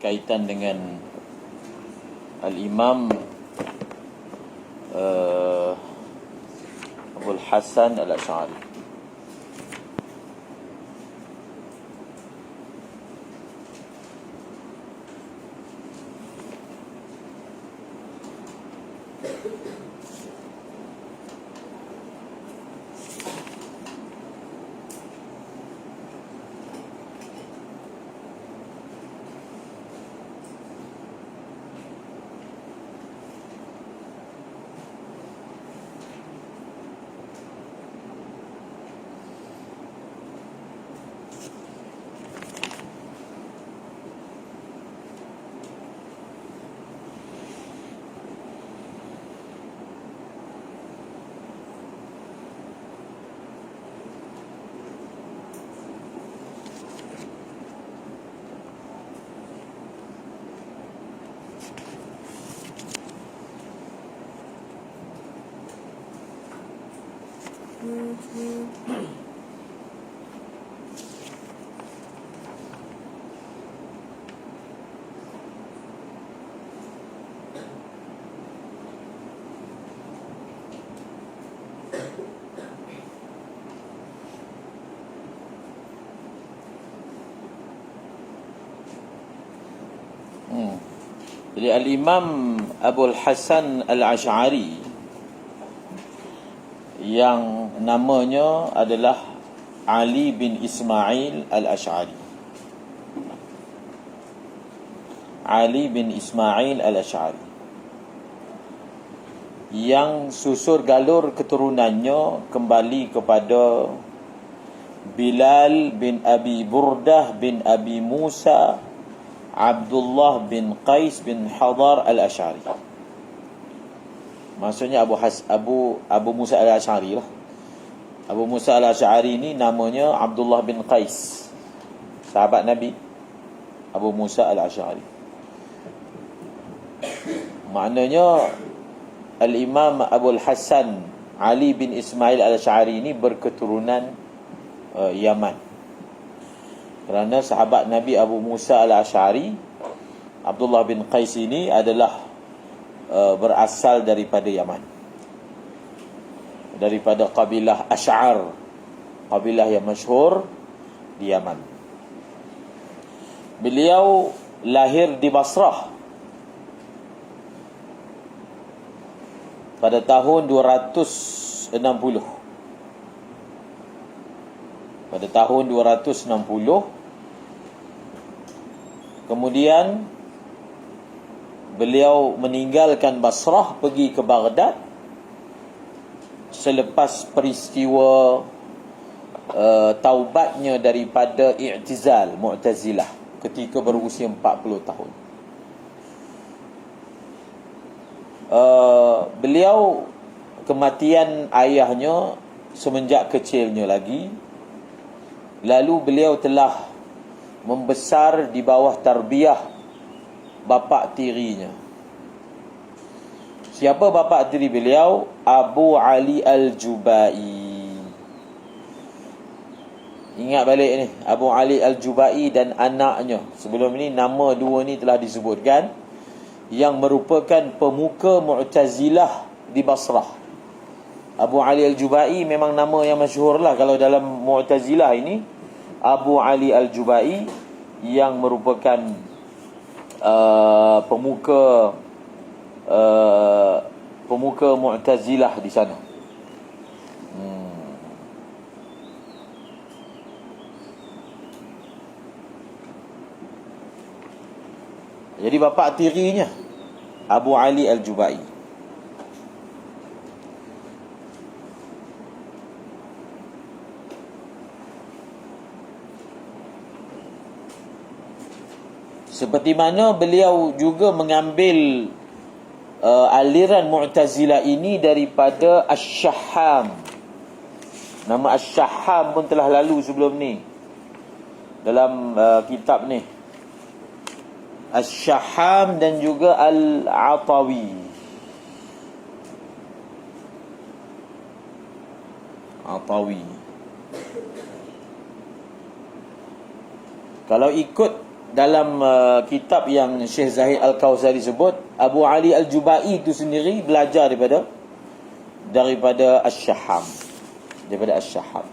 berkaitan dengan Al-Imam Abul Hasan Al-Asy'ari. Jadi Al-Imam Abul Hasan Al-Asy'ari yang namanya adalah Ali bin Ismail Al-Asy'ari. Ali bin Ismail Al-Asy'ari yang susur galur keturunannya kembali kepada Bilal bin Abi Burdah bin Abi Musa Abdullah bin Qais bin Hadar Al-Asy'ari. Maksudnya Abu Musa Al-Asy'ari lah. Abu Musa Al-Asy'ari ni namanya Abdullah bin Qais, sahabat Nabi Abu Musa Al-Asy'ari. Maknanya Al-Imam Abul Hasan Ali bin Ismail Al-Asy'ari ni berketurunan Yaman. Kerana sahabat Nabi Abu Musa Al-Asy'ari, Abdullah bin Qais ini adalah berasal daripada Yaman, daripada kabilah Asy'ar, kabilah yang masyhur di Yaman. Beliau lahir di Basrah pada tahun 260. Pada tahun 260. Kemudian beliau meninggalkan Basrah, pergi ke Baghdad selepas peristiwa taubatnya daripada i'tizal Mu'tazilah ketika berusia 40 tahun. Beliau kematian ayahnya semenjak kecilnya lagi. Lalu beliau telah membesar di bawah tarbiyah bapa tirinya. Siapa bapa tiri beliau? Abu Ali Al-Jubai. Ingat balik ni, Abu Ali Al-Jubai dan anaknya. Sebelum ni nama dua ni telah disebutkan, yang merupakan pemuka Mu'tazilah di Basrah. Abu Ali Al-Jubai memang nama yang masyhur lah kalau dalam Mu'tazilah ini. Abu Ali Al-Jubai yang merupakan pemuka Mu'tazilah di sana. Jadi bapa tirinya Abu Ali Al-Jubai. Seperti mana beliau juga mengambil aliran Mu'tazilah ini daripada Asy-Syahham. Nama Asy-Syahham pun telah lalu sebelum ni dalam kitab ni. Asy-Syahham dan juga Al-Atawi. Atawi. Kalau ikut dalam kitab yang Syekh Zahid Al-Kausari sebut, Abu Ali Al-Jubai itu sendiri belajar daripada Asy-Syahham. Daripada Asy-Syahham.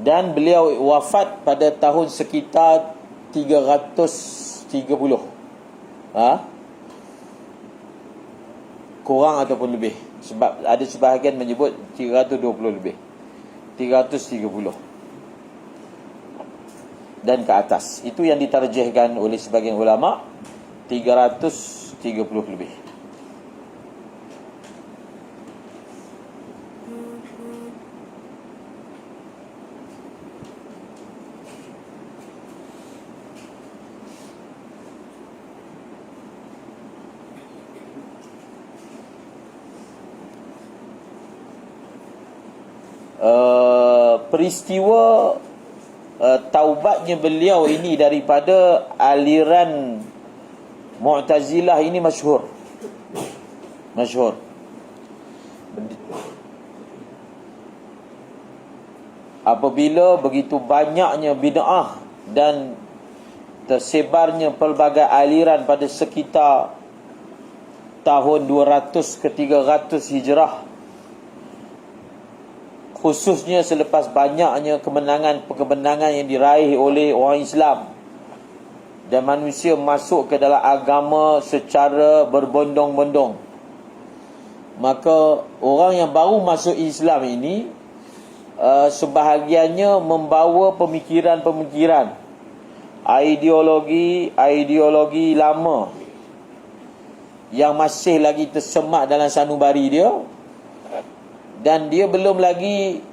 Dan beliau wafat pada tahun sekitar 330. Kurang ataupun lebih. Sebab ada sebahagian menyebut 320 lebih. 330 dan ke atas. Itu yang ditarjihkan oleh sebagian ulama, 330 lebih. Peristiwa taubatnya beliau ini daripada aliran Mu'tazilah ini masyhur. Apabila begitu banyaknya bid'ah dan tersebarnya pelbagai aliran pada sekitar tahun 200 ke 300 Hijrah, khususnya selepas banyaknya kemenangan yang diraih oleh orang Islam dan manusia masuk ke dalam agama secara berbondong-bondong, maka orang yang baru masuk Islam ini sebahagiannya membawa pemikiran-pemikiran, ideologi lama yang masih lagi tersemak dalam sanubari dia, dan dia belum lagi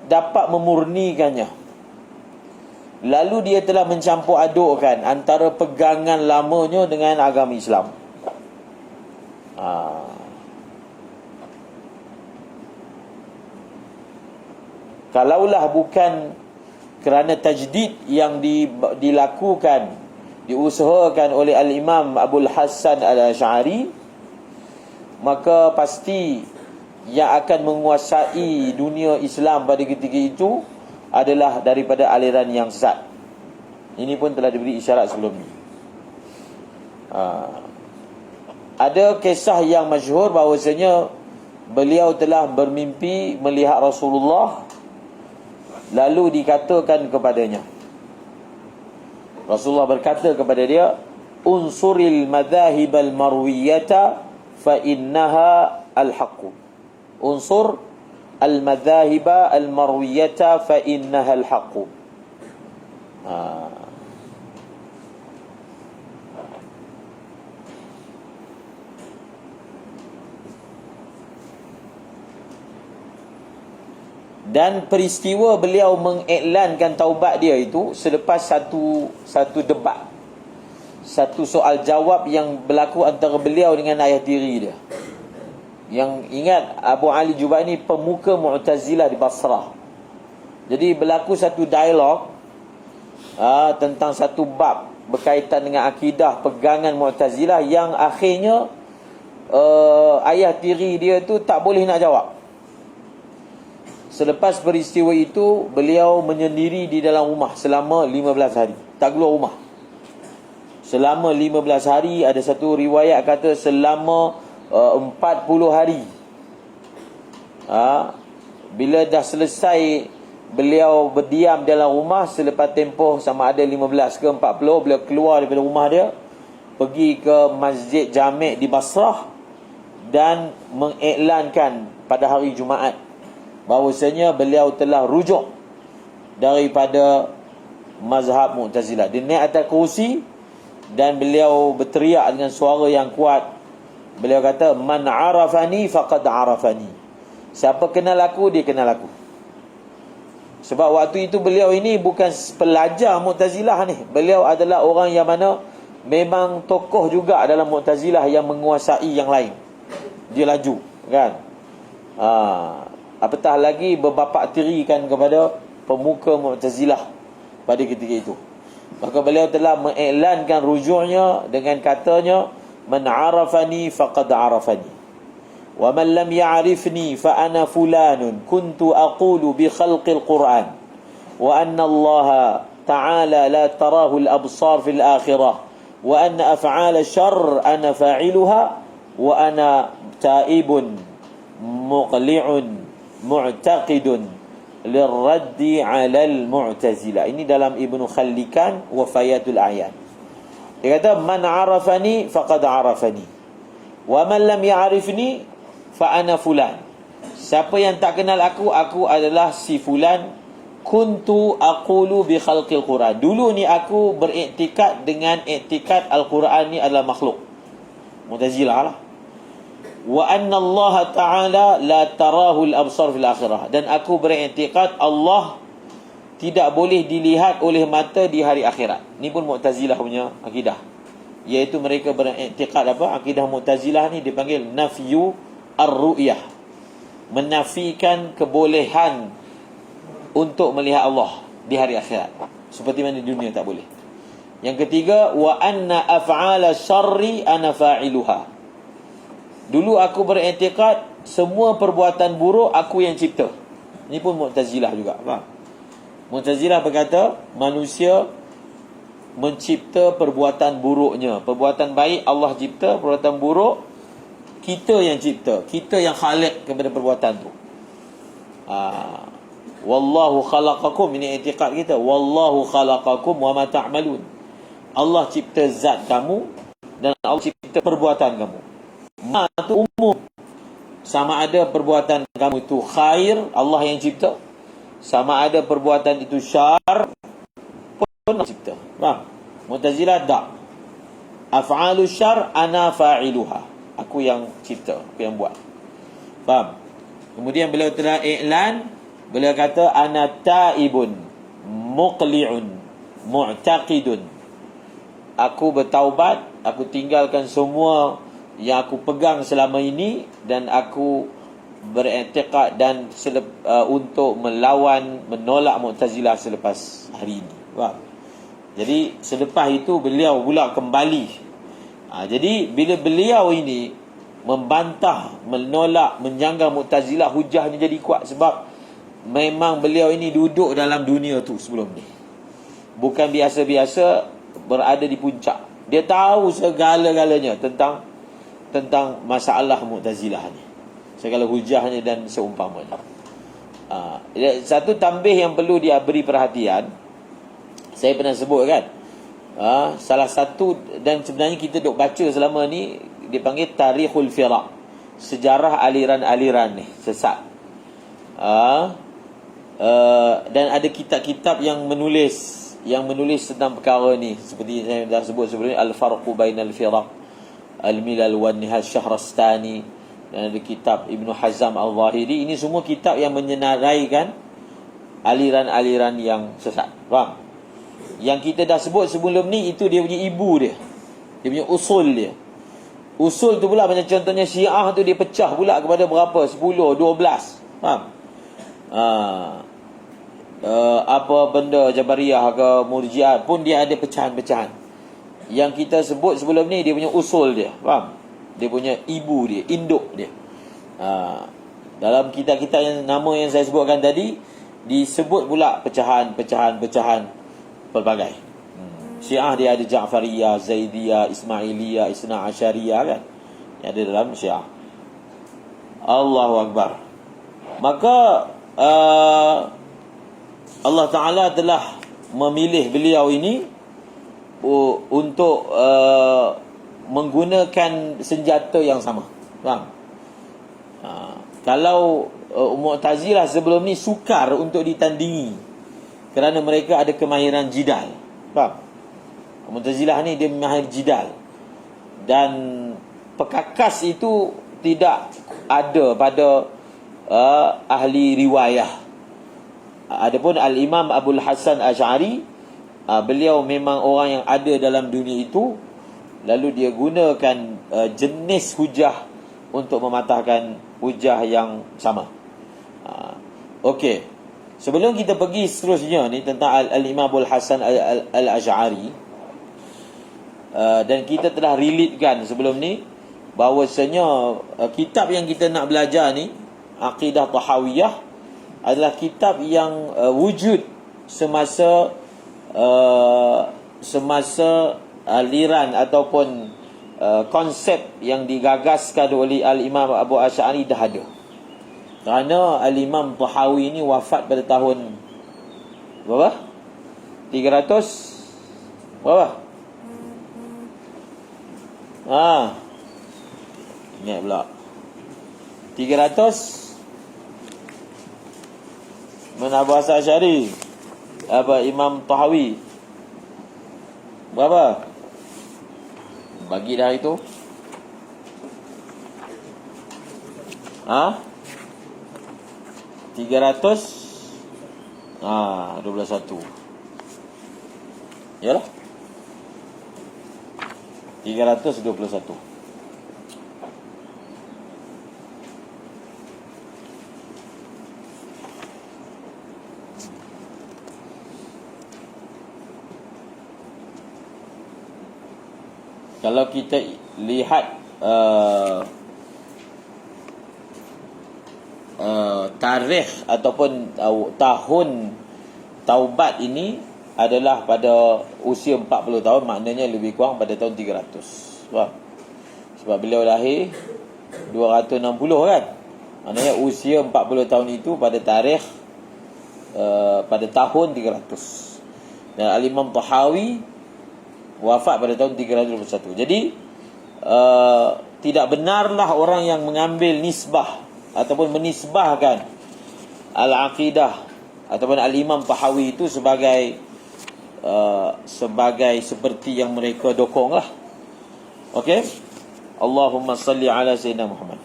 dapat memurnikannya. Lalu dia telah mencampur adukkan antara pegangan lamanya dengan agama Islam. Kalaulah bukan kerana tajdid yang dilakukan, diusahakan oleh Al-Imam Abul Hasan Al-Asy'ari, maka pasti yang akan menguasai dunia Islam pada ketika itu adalah daripada aliran yang sesat. Ini pun telah diberi isyarat sebelum ini. Ada kisah yang masyhur bahawasanya beliau telah bermimpi melihat Rasulullah, lalu dikatakan kepadanya, Rasulullah berkata kepada dia, unsuril madhahibal marwiyata fa innaha al-haqqu. Unsur al-madhahiba al-marwiyata fa innaha al-haqqu. Dan peristiwa beliau mengiklankan taubat dia itu selepas satu debat, satu soal jawab yang berlaku antara beliau dengan ayah tiri dia. Yang ingat, Abu Ali Jubai ni pemuka Mu'tazilah di Basrah. Jadi berlaku satu dialog tentang satu bab berkaitan dengan akidah pegangan Mu'tazilah, yang akhirnya ayah tiri dia tu tak boleh nak jawab. Selepas peristiwa itu, beliau menyendiri di dalam rumah selama 15 hari. Tak keluar rumah selama 15 hari. Ada satu riwayat kata selama 40 hari. Bila dah selesai beliau berdiam dalam rumah, selepas tempoh sama ada 15 ke 40, beliau keluar daripada rumah dia, pergi ke Masjid Jami' di Basrah dan mengiklankan pada hari Jumaat bahawasanya beliau telah rujuk daripada mazhab Mu'tazilah. Dia naik atas kerusi dan beliau berteriak dengan suara yang kuat. Beliau kata, man arafani faqad arafani. Siapa kenal aku, dia kenal aku. Sebab waktu itu beliau ini bukan pelajar Mu'tazilah ni. Beliau adalah orang yang mana memang tokoh juga dalam Mu'tazilah yang menguasai yang lain. Dia laju, kan? Apatah lagi berbapak tirikan kepada pemuka Mu'tazilah pada ketika itu. Maka beliau telah mengiklankan rujuknya dengan katanya, man arafani faqad arafani wa man lam ya'rifni fa ana fulanun kuntu aqulu bi khalqil Quran wa anna Allah ta'ala la tarahu al-absar fil akhirah wa anna af'ala syarr ana fa'iluha wa ana taibun muqli'un mu'taqidun lirraddi 'ala al-mu'tazilah. Ini dalam Ibnu Khallikan Wafayatul A'yan. Dia kata man 'arafani faqad 'arafani wa man lam ya'rifni fa ana fulan. Siapa yang tak kenal aku, aku adalah si fulan. Kuntu aqulu bi khalqil Quran. Dulu ni aku beriktikad dengan iktikad Al-Quran ni adalah makhluk. Mu'tazilah lah. Wa anna Allah Ta'ala la tarahu al-absar fil akhirah. Dan aku beriktikad Allah tidak boleh dilihat oleh mata di hari akhirat. Ni pun Mu'tazilah punya akidah. Iaitu mereka beriktikad apa? Akidah Mu'tazilah ni dipanggil nafyu ar-ru'yah. Menafikan kebolehan untuk melihat Allah di hari akhirat, seperti mana di dunia tak boleh. Yang ketiga, wa anna af'ala syarri ana fa'iluha. Dulu aku beriktikad semua perbuatan buruk aku yang cipta. Ini pun Mu'tazilah juga, faham? Mu'tazilah berkata manusia mencipta perbuatan buruknya. Perbuatan baik Allah cipta, perbuatan buruk kita yang cipta. Kita yang khaliq kepada perbuatan tu. Wallahu khalaqakum, ini i'tiqad kita. Wallahu khalaqakum wa ma ta'malun. Allah cipta zat kamu dan Allah cipta perbuatan kamu. Ma tu umum. Sama ada perbuatan kamu itu khair, Allah yang cipta. Sama ada perbuatan itu syar, pun Allah cipta. Faham? Mu'tazilah tak. Af'alu syar ana fa'iluha. Aku yang cipta, aku yang buat. Faham? Kemudian beliau telah iklan, beliau kata ana taibun muqli'un mu'taqidun. Aku bertaubat, aku tinggalkan semua yang aku pegang selama ini dan aku beriktikad dan untuk melawan, menolak Mu'tazilah selepas hari ini. Faham? Jadi selepas itu beliau pula kembali. Jadi bila beliau ini membantah, menolak, menyanggah Mu'tazilah, hujahnya jadi kuat sebab memang beliau ini duduk dalam dunia tu sebelum ni. Bukan biasa-biasa berada di puncak. Dia tahu segala-galanya tentang masalah Mu'tazilah ni, segala hujahnya dan seumpamanya. Satu tambih yang perlu dia beri perhatian, saya pernah sebut kan, salah satu, dan sebenarnya kita duk baca selama ni, dipanggil Tarikhul Firaq, sejarah aliran-aliran ni sesat. Dan ada kitab-kitab yang menulis tentang perkara ni, seperti saya dah sebut sebelum ni, Al-Farqu Bainal Firaq, Al-Milal wan Nihal Syahrastani, dan ada kitab Ibnu Hazm Al-Zahiri. Ini semua kitab yang menyenaraikan aliran-aliran yang sesat. Faham? Yang kita dah sebut sebelum ni, itu dia punya ibu dia punya usul dia. Usul tu pula macam contohnya Syiah tu, dia pecah pula kepada berapa? 10, 12. Faham? Apa benda Jabariyah ke Murji'ah pun dia ada pecahan-pecahan. Yang kita sebut sebelum ni, dia punya usul dia. Faham? Dia punya ibu dia, induk dia. Dalam kitab-kitab yang nama yang saya sebutkan tadi, disebut pula pecahan-pecahan pelbagai. Syiah dia ada Ja'fariyah, Zaidiyah, Ismailiyah, Isna Asyariyah kan, yang ada dalam Syiah. Allahu Akbar. Maka Allah Ta'ala telah memilih beliau ini untuk menggunakan senjata yang sama. Faham? Kalau Mu'tazilah sebelum ni sukar untuk ditandingi kerana mereka ada kemahiran jidal. Faham? Mu'tazilah ni dia mahir jidal, dan pekakas itu tidak ada pada ahli riwayah. Adapun Al-Imam Abul Hasan Asy'ari, beliau memang orang yang ada dalam dunia itu, lalu dia gunakan jenis hujah untuk mematahkan hujah yang sama. Okey, sebelum kita pergi seterusnya ni tentang Al-Imam Abul Hasan Al-Asy'ari, dan kita telah relatekan sebelum ni bahawasanya kitab yang kita nak belajar ni, Aqidah Tahawiyah, adalah kitab yang wujud semasa aliran ataupun konsep yang digagaskan oleh Al-Imam Abu Asy'ari dah ada. Kerana Al-Imam Tahawi ni wafat pada tahun berapa? 300 berapa? Ingat pula 300 mana Abu Hasan Asy'ari, apa Imam Tahawi berapa? Bagi dah itu 300 21. Yalah 321. Kalau kita lihat tarikh ataupun tahun taubat ini adalah pada usia 40 tahun, maknanya lebih kurang pada tahun 300. Sebab beliau lahir 260 kan. Maknanya usia 40 tahun itu pada tarikh pada tahun 300. Dan Al-Imam Tahawi wafat pada tahun 321. Jadi tidak benarlah orang yang mengambil nisbah ataupun menisbahkan al-aqidah ataupun Al-Imam Tahawi itu sebagai seperti yang mereka dokonglah. Okey. Allahumma salli ala sayyidina Muhammad.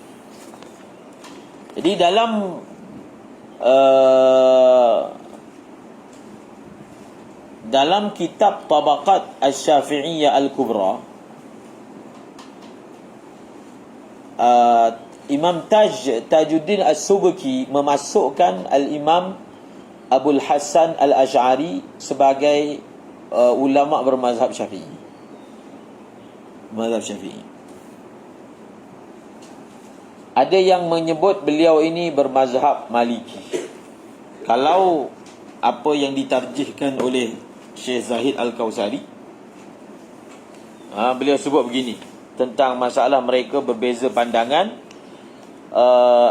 Jadi dalam kitab Tabaqat Asy-Syafi'iyyah Al-Kubra, Imam Tajuddin As-Subki memasukkan Al-Imam Abul Hasan Al-Asy'ari sebagai ulama bermazhab Syafi'i. Mazhab Syafi'i. Ada yang menyebut beliau ini bermazhab Maliki. Kalau apa yang ditarjihkan oleh Syekh Zahid Al-Kausari, beliau sebut begini tentang masalah mereka berbeza pandangan.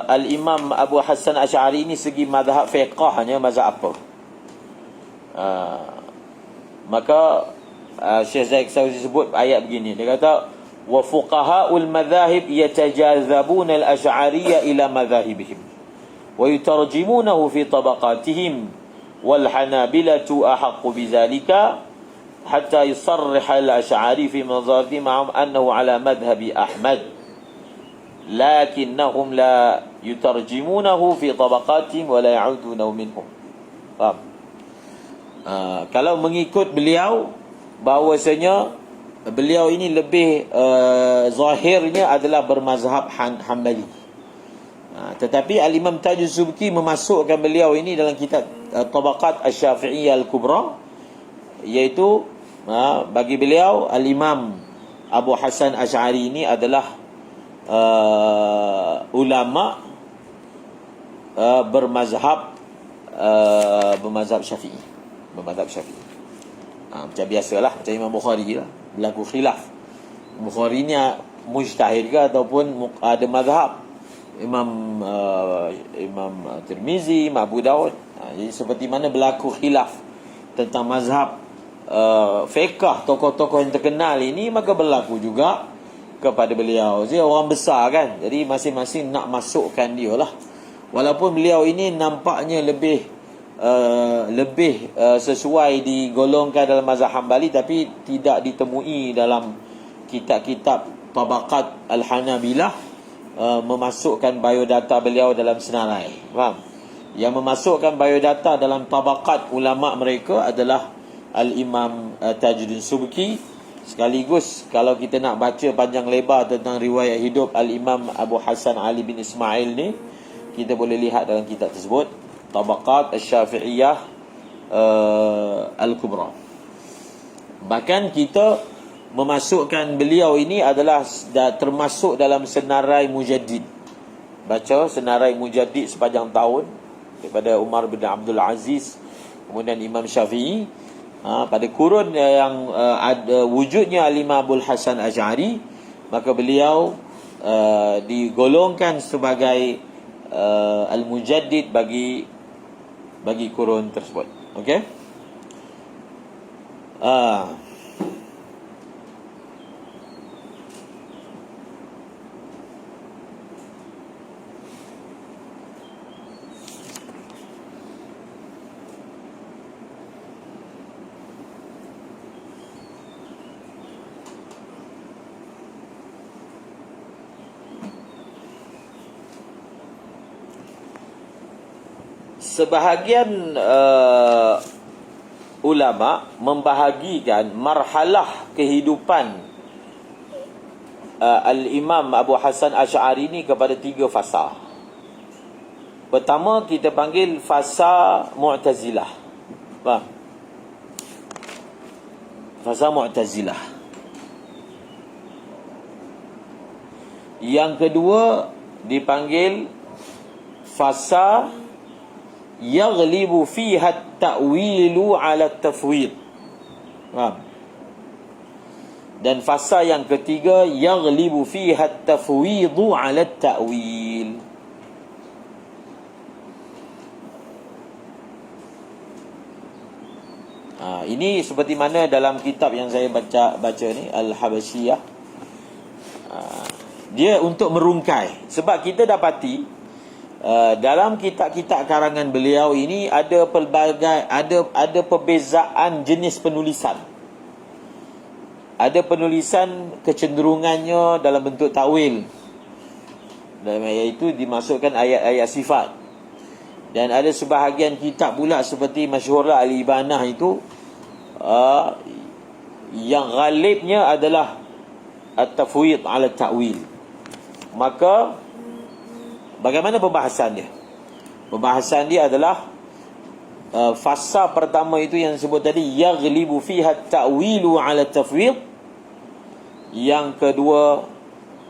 Al-Imam Abu Hasan Asy'ari ini segi mazhab fiqhnya mazhab apa? Maka Syekh Zaid Al-Kausari sebut ayat begini. Dia kata wa fuqaha'ul madhahib yatajazabuna al-asy'ariyya ila madhahibihim wa yutarjimunahu fi tabaqatihim wal hanabilatu ahaqqu bidzalika hatta yusarrih al-asy'ari fi madhhabi ma'am annahu ala madhhabi Ahmad lakinnahum la yutarjimunahu fi tabaqatihim wa la ya'udunahu minhum. Faham? Kalau mengikut beliau, bahawasanya beliau ini lebih zahirnya adalah bermazhab Hanbali. Tetapi Al-Imam Tajuddin Subki memasukkan beliau ini dalam kitab Tabaqat Asy-Syafi'iyyah Al-Kubra, iaitu bagi beliau Al-Imam Abu Hasan Asy'ari ini adalah ulama bermazhab Syafi'i, bermazhab Syafi'i. Macam biasalah, macam Imam Bukhari lah, berlaku khilaf. Bukhari ni mujtahid ke ataupun ada mazhab. Imam Tirmizi, Imam Abu Daud. Jadi seperti mana berlaku khilaf tentang mazhab fiqh tokoh-tokoh yang terkenal ini, maka berlaku juga kepada beliau. Dia orang besar kan, jadi masing-masing nak masukkan dia lah. Walaupun beliau ini nampaknya lebih sesuai digolongkan dalam mazhab Hambali, tapi tidak ditemui dalam kitab-kitab Tabaqat Al-Hanabilah memasukkan biodata beliau dalam senarai. Faham? Yang memasukkan biodata dalam tabaqat ulama mereka adalah Al-Imam Tajuddin Subki. Sekaligus kalau kita nak baca panjang lebar tentang riwayat hidup Al-Imam Abu Hasan Ali bin Ismail ni, kita boleh lihat dalam kitab tersebut, Tabaqat Asy-Syafi'iyyah Al-Kubra. Bahkan kita memasukkan beliau ini adalah termasuk dalam senarai Mujaddid. Baca senarai Mujaddid sepanjang tahun daripada Umar bin Abdul Aziz kemudian Imam Syafi'i. Pada kurun yang ada wujudnya Al-Imam Abul Hasan Asy'ari, maka beliau digolongkan sebagai al-mujaddid bagi kurun tersebut. Okey. Sebahagian ulama membahagikan marhalah kehidupan Al-Imam Abu Hasan Asy'ari ni kepada 3 fasa. Pertama kita panggil fasa Mu'tazilah. Faham? Fasa Mu'tazilah. Yang kedua dipanggil fasa yaghlibu fiha at-ta'wilu 'ala at-tafwid. Faham? Dan fasa yang ketiga yaghlibu fiha at-tafwidu 'ala at-ta'wil. Ini seperti mana dalam kitab yang saya baca ni, Al-Habasyiyah. Dia untuk merungkai, sebab kita dapati dalam kitab-kitab karangan beliau ini ada pelbagai ada perbezaan jenis penulisan. Ada penulisan kecenderungannya dalam bentuk takwil, iaitu dimasukkan ayat-ayat sifat. Dan ada sebahagian kitab pula seperti masyhurlah Al-Ibanah itu, yang ghalibnya adalah at-tafwid 'ala at-ta'wil. Maka bagaimana pembahasan dia? Pembahasan dia adalah fasa pertama itu yang disebut tadi, yaghlibu fiha at-ta'wilu 'ala at-tafwid. Yang kedua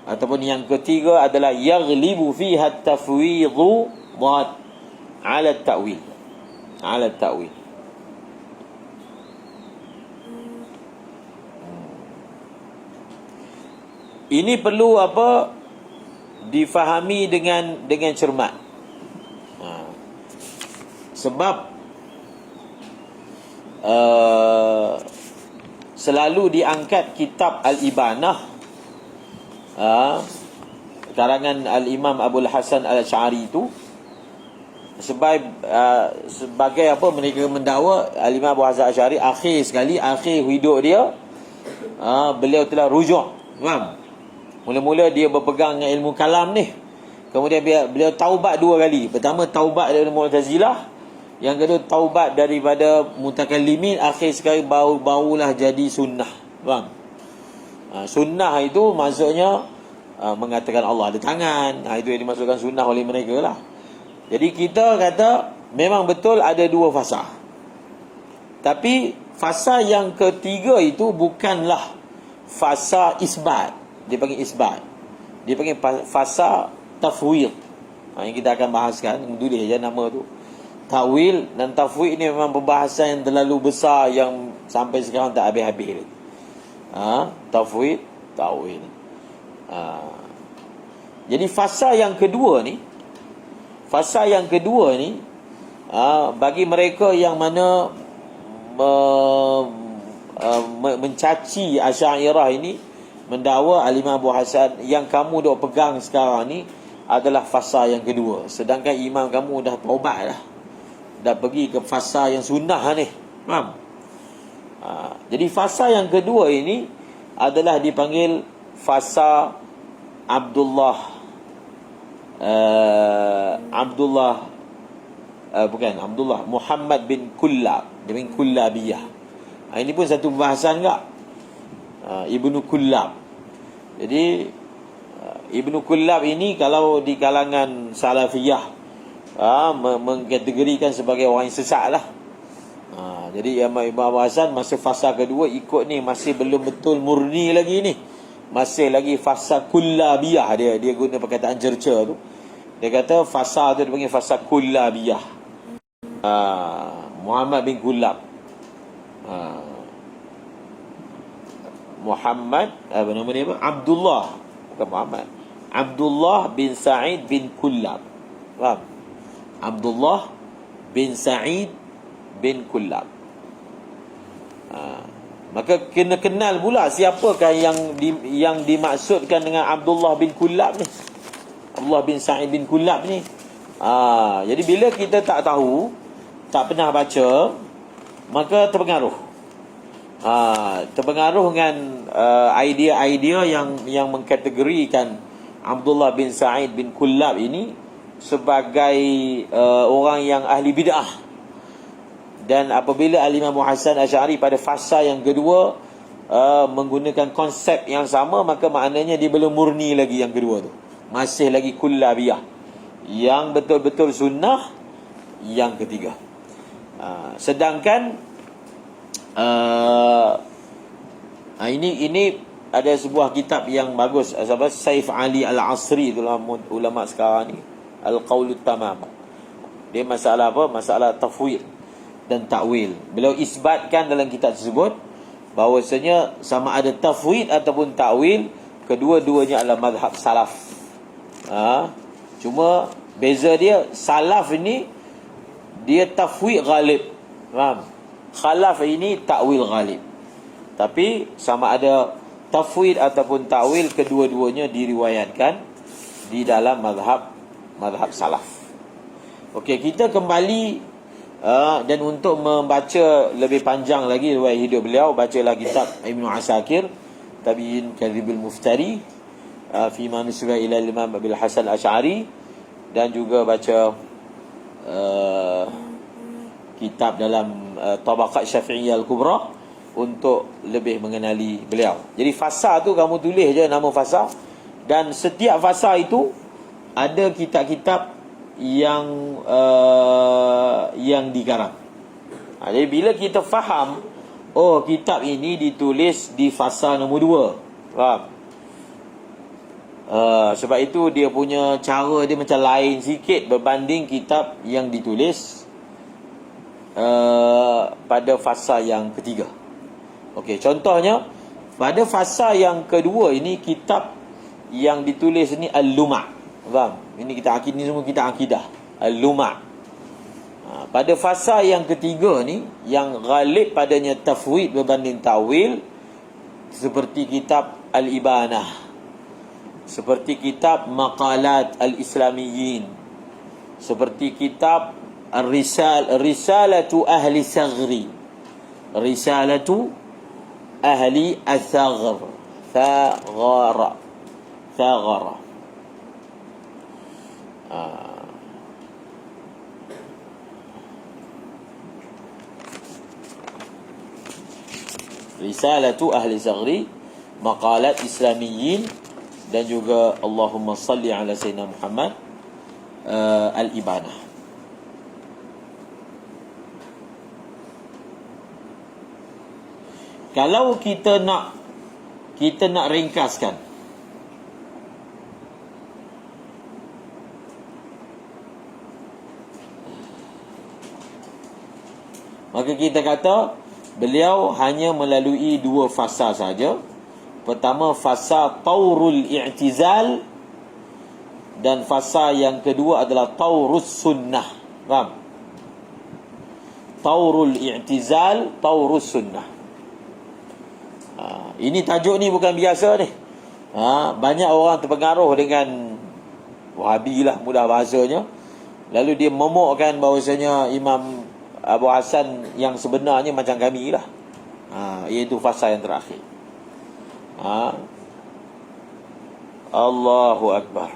ataupun yang ketiga adalah yaghlibu fiha at-tafwidu 'ala at-ta'wil. 'Ala at-ta'wil. Ini perlu apa? Difahami dengan cermat. Sebab selalu diangkat kitab Al-Ibanah, karangan Al-Imam Abul Hasan Al-Asy'ari itu, sebagai apa, mereka mendakwa Al-Imam Abu Hasan Al-Asy'ari akhir hidup dia, beliau telah rujuk. Faham? Mula-mula dia berpegang dengan ilmu kalam ni, kemudian beliau taubat 2 kali. Pertama taubat daripada Mu'tazilah, yang kedua taubat daripada mutakallimin. Akhir sekali barulah jadi sunnah. Faham? Sunnah itu maksudnya mengatakan Allah ada tangan. Itu yang dimasukkan sunnah oleh mereka lah. Jadi kita kata memang betul ada 2 fasa. Tapi fasa yang ketiga itu bukanlah fasa isbat. Dia panggil isbat. Dia panggil fasa tafwid. Yang kita akan bahaskan, tulis je nama tu. Tawil dan tafwid ni memang pembahasan yang terlalu besar, yang sampai sekarang tak habis-habis. Tafwid, tawil. Jadi fasa yang kedua ni, bagi mereka yang mana mencaci Asy'ariyah ini, mendakwa Al-Imam Abu Hasan yang kamu dok pegang sekarang ni adalah fasa yang kedua, sedangkan imam kamu dah taubat dah pergi ke fasa yang sunnah ni. Faham? Jadi fasa yang kedua ini adalah dipanggil fasa Abdullah Muhammad bin Kullab. Dia bin Kullabiyah. Ini pun satu pembahasan enggak? Ibnu Kullab. Jadi Ibnu Kullab ini kalau di kalangan Salafiyah mengkategorikan sebagai orang yang sesat lah. Jadi Imam Abu Hasan masa fasa kedua ikut ni masih belum betul murni lagi ni. Masih lagi fasa Kullabiyah. Dia guna perkataan cerca tu. Dia kata fasa tu dipanggil fasa Kullabiyah. Muhammad bin Kullab. Muhammad, apa nama dia apa? Abdullah, bukan Muhammad. Abdullah bin Sa'id bin Kullab. Faham? Abdullah bin Sa'id bin Kullab. Maka kena kenal pula siapakah yang dimaksudkan dengan Abdullah bin Kullab ni. Abdullah bin Sa'id bin Kullab ni. Jadi bila kita tak tahu, tak pernah baca, maka terpengaruh. Terpengaruh dengan idea-idea yang mengkategorikan Abdullah bin Sa'id bin Kullab ini sebagai orang yang ahli bid'ah. Dan apabila Al-Imam Hasan Asy'ari pada fasa yang kedua menggunakan konsep yang sama, maka maknanya dia belum murni lagi yang kedua tu. Masih lagi kullabiyah. Yang betul-betul sunnah yang ketiga. Sedangkan ini ada sebuah kitab yang bagus, Saif Ali Al-Asri, itulah ulama sekarang ni, Al-Qawlut Tamam. Dia masalah apa? Masalah tafwid dan ta'wil. Beliau isbatkan dalam kitab tersebut bahawasanya sama ada tafwid ataupun ta'wil, kedua-duanya adalah mazhab salaf. Cuma beza dia, salaf ini dia tafwid ghalib, faham? Khalaf ini ta'wil ghalib. Tapi sama ada tafwid ataupun ta'wil, kedua-duanya diriwayatkan di dalam mazhab salaf. Okey, kita kembali dan untuk membaca lebih panjang lagi riwayat hidup beliau, bacalah kitab Ibnu Asakir, Tabi'in Kadhibil Muftari fi ma nusiba ila Imam Abil Hasan Asy'ari, dan juga baca kitab dalam Tabaqat Syafi'iyah Al-Kubra untuk lebih mengenali beliau. Jadi fasa tu kamu tulis je nama fasa, dan setiap fasa itu ada kitab-kitab yang dikarang. Jadi bila kita faham, oh kitab ini ditulis di fasa nombor 2, faham? Sebab itu dia punya cara dia macam lain sikit berbanding kitab yang ditulis pada fasa yang ketiga. Okey, contohnya pada fasa yang kedua ini, kitab yang ditulis ni Al-Luma', faham? Ini kita akid, ni semua kita akidah. Al-Luma'. Pada fasa yang ketiga ni, yang ghalib padanya tafwid berbanding ta'wil, seperti kitab Al-Ibanah, seperti kitab Maqalat Al-Islamiyyin, seperti kitab Risalatu Ahli Saghri, Risalatu Ahli Al-Thaghr, Thagara. Risalatu Ahli Saghri, Maqalat Islamiyyin, dan juga Allahumma salli ala Sayyidina Muhammad, Al-Ibanah. Kalau kita nak ringkaskan, maka kita kata beliau hanya melalui 2 fasa saja. Pertama, fasa Taurul I'tizal, dan fasa yang kedua adalah Taurus Sunnah. Faham? Taurul I'tizal, Taurus Sunnah. Ini tajuk ni bukan biasa ni. Banyak orang terpengaruh dengan Wahabi lah, mudah bahasanya. Lalu dia momokkan bahawasanya Imam Abu Hasan yang sebenarnya macam kami lah, iaitu fasa yang terakhir. Allahu Akbar.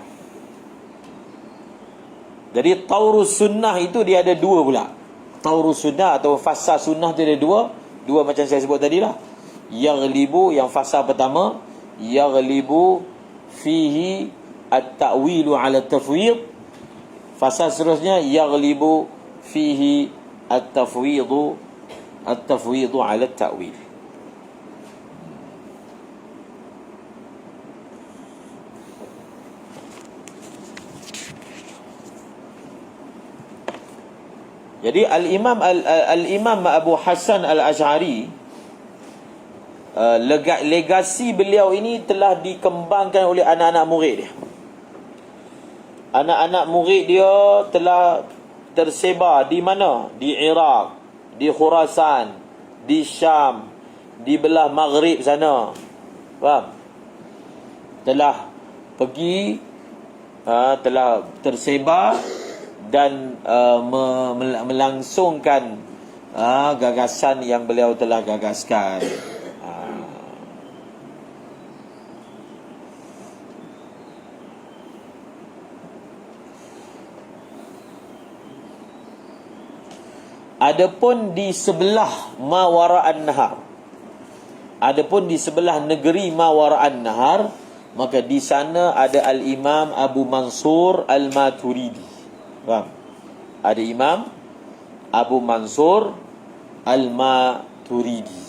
Jadi Taurus Sunnah itu dia ada 2 pula. Taurus Sunnah atau fasa sunnah tu ada 2 macam saya sebut tadi lah. Yaghlibu, yang fasa pertama, yaghlibu fihi at-ta'wilu ala tafwid. Fasa seterusnya, yaghlibu fihi at-tafwidu ala ta'wil. Jadi Al-Imam Abu Hasan Al-Asy'ari, legasi beliau ini telah dikembangkan oleh anak-anak murid dia. Anak-anak murid dia telah tersebar di mana? Di Iraq, di Khurasan, di Syam, di belah Maghrib sana. Faham? Telah pergi, telah tersebar dan melangsungkan gagasan yang beliau telah gagaskan. Adapun di sebelah Mawara'an Nahar, adapun di sebelah negeri Mawara'an Nahar, maka di sana ada Al-Imam Abu Mansur Al-Maturidi. Faham? Ada Imam Abu Mansur Al-Maturidi.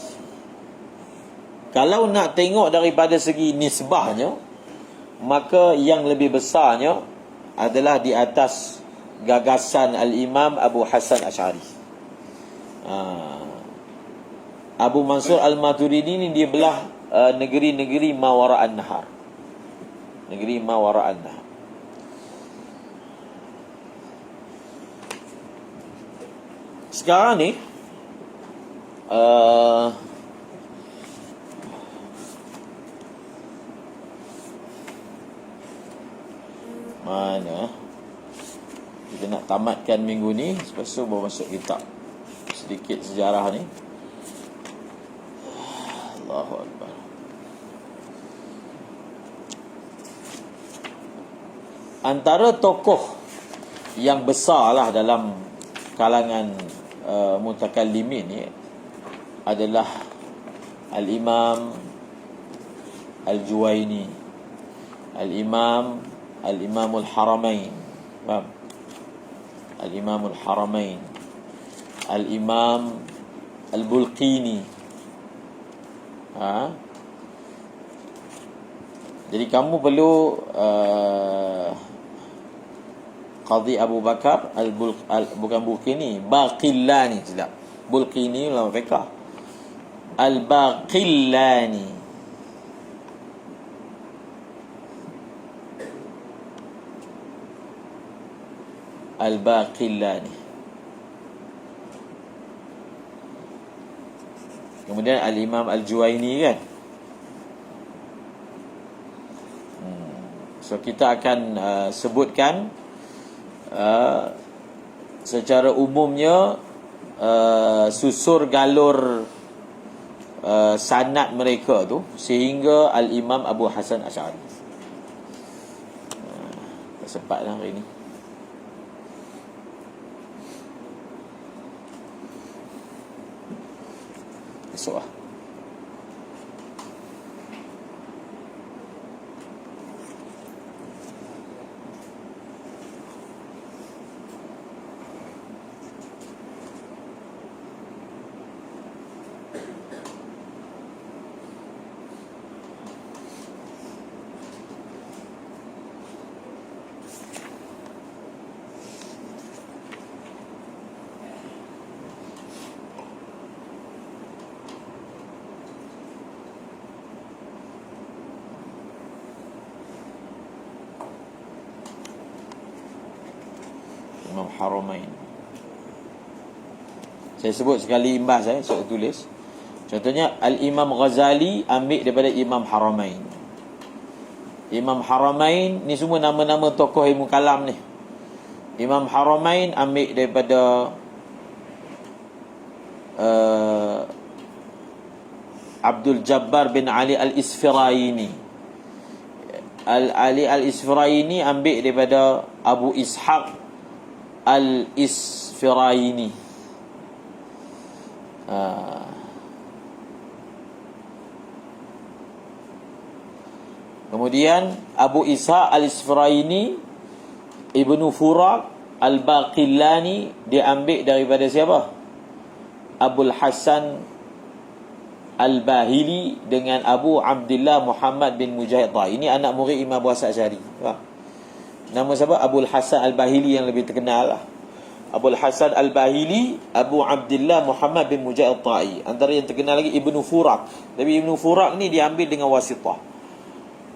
Kalau nak tengok daripada segi nisbahnya, maka yang lebih besarnya adalah di atas gagasan Al-Imam Abu Hasan Asy'ari. Abu Mansur Al-Maturidi ni dia belah negeri-negeri Mawara'an Nahar. Negeri Mawara'an Nahar. Sekarang ni mana kita nak tamatkan minggu ni, lepas tu baru masuk kitab. Sedikit sejarah ni. Allahu Akbar. Antara tokoh yang besar lah dalam kalangan mutakallimin ni adalah Al-Imam Al-Juwaini, Al-Imamul Haramain. Faham? Al-Imamul Haramain, Al-Imam Al-Bulqini. Jadi kamu perlu Qadhi Abu Bakar bukan Bulqini, Baqillani, tidak. Bulqini ulama fiqh. Al-Baqillani. Al-Baqillani. Kemudian Al-Imam Al-Juwaini kan. So kita akan sebutkan secara umumnya susur galur sanad mereka tu sehingga Al-Imam Abu Hasan Asy'ari. Tak sempat lah hari ni. Esok lah. Imam Haramain. Saya sebut sekali imbas saya tulis. Contohnya Al-Imam Ghazali ambil daripada Imam Haramain. Imam Haramain ni semua nama-nama tokoh ilmu kalam ni. Imam Haramain ambil daripada Abdul Jabbar bin Ali Al-Isfiraini. Ali Al-Isfiraini ambil daripada Abu Ishaq Al-Isfiraini. Kemudian Abu Ishaq Al-Isfiraini, Ibnu Furaq Al-Baqillani diambil daripada siapa? Abul Hasan Al-Bahili dengan Abu Abdullah Muhammad bin Mujahid. Ini anak murid Imam Abu Hasan Asy'ari. Nama siapa? Abul Hasan Al-Bahili yang lebih terkenal lah. Abul Hasan Al-Bahili, Abu Abdullah Muhammad bin Mujahid Ta'i. Antara yang terkenal lagi Ibnu Furak. Tapi Ibnu Furak ni diambil dengan wasitah.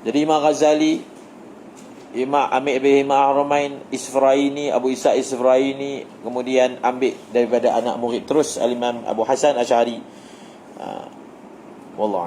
Jadi Imam Ghazali, Imam Amir bin Haramain Isfaraini, Abu Isa Isfaraini, kemudian ambil daripada anak murid terus Al-Imam Abu Hasan Asy'ari. Wallah.